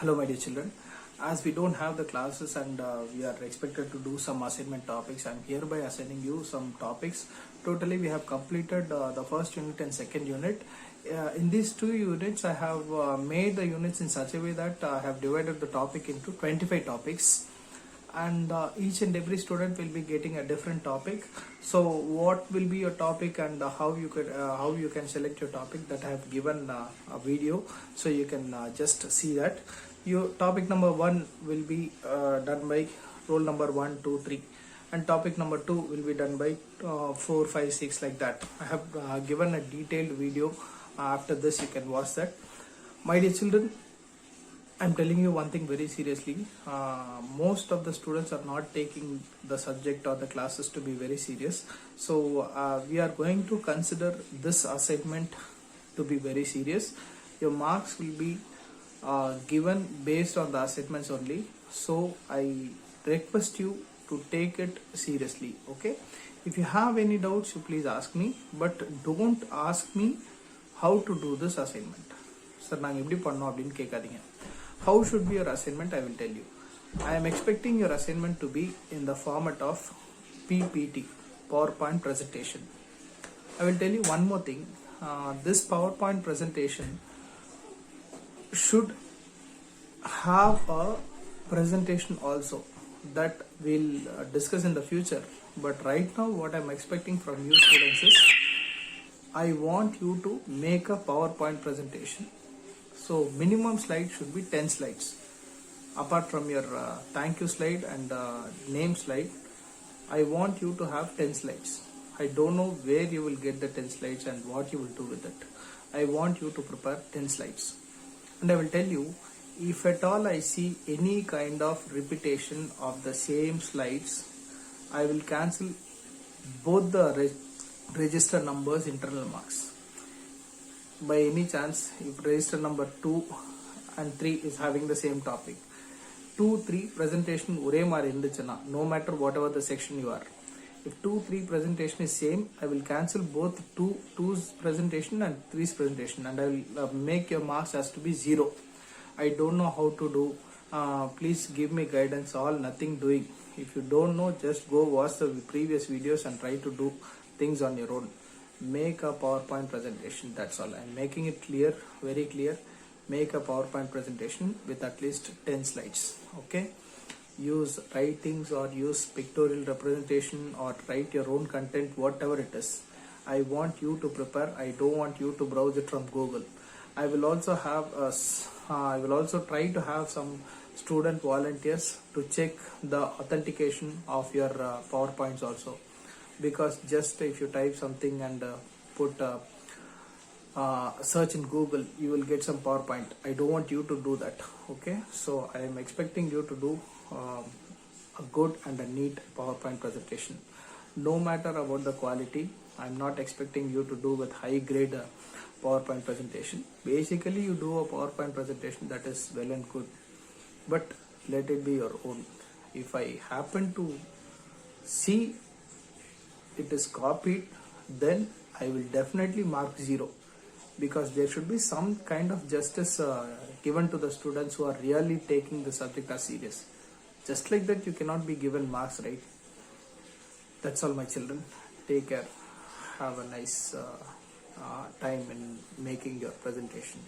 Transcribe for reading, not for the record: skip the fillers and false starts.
Hello my dear children, as we don't have the classes and we are expected to do some assignment topics, I am hereby assigning you some topics. Totally we have completed the first unit and second unit. In these two units I have made the units in such a way that I have divided the topic into 25 topics, and each and every student will be getting a different topic. So what will be your topic and how you can select your topic, that I have given a video, so you can just see that. Your topic number 1 will be done by roll number 1, 2, 3, and topic number 2 will be done by 4, 5, 6, like that. I have given a detailed video. After this you can watch that. My dear children, I'm telling you one thing very seriously. Most of the students are not taking the subject or the classes to be very serious. So we are going to consider this assignment to be very serious. Your marks will be given based on the assignments only. So I request you to take it seriously. Okay? If you have any doubts, you please ask me. But don't ask me how to do this assignment. Sir, how should be your assignment? I will tell you. I am expecting your assignment to be in the format of PPT, PowerPoint presentation. I will tell you one more thing. This PowerPoint presentation should have a presentation also, that we'll discuss in the future. But right now what I'm expecting from you students is, I want you to make a PowerPoint presentation. So minimum slide should be 10 slides. Apart from your thank you slide and name slide, I want you to have 10 slides. I don't know where you will get the 10 slides and what you will do with it. I want you to prepare 10 slides. And I will tell you, if at all I see any kind of repetition of the same slides, I will cancel both the register numbers internal marks. By any chance, if register number 2 and 3 is having the same topic, 2, 3 presentation no matter whatever the section you are. If 2, 3 presentation is same, I will cancel both 2's presentation and 3's presentation, and I will make your marks as to be 0. I don't know how to do. Please give me guidance. All nothing doing. If you don't know, just go watch the previous videos and try to do things on your own. Make a PowerPoint presentation. That's all. I'm making it clear, very clear. Make a PowerPoint presentation with at least 10 slides. Okay? Use writings or use pictorial representation or write your own content, whatever it is. I want you to prepare. I don't want you to browse it from Google. I will also try to have some student volunteers to check the authentication of your PowerPoints also, because just if you type something and put search in Google, you will get some PowerPoint. I don't want you to do that. Okay, so I am expecting you to do a good and a neat PowerPoint presentation. No matter about the quality, I'm not expecting you to do with high grade PowerPoint presentation. Basically you do a PowerPoint presentation, that is well and good, but let it be your own. If I happen to see it is copied, then I will definitely mark 0, because there should be some kind of justice given to the students who are really taking the subject as serious. Just like that you cannot be given marks, right? That's all my children. Take care. Have a nice time in making your presentation.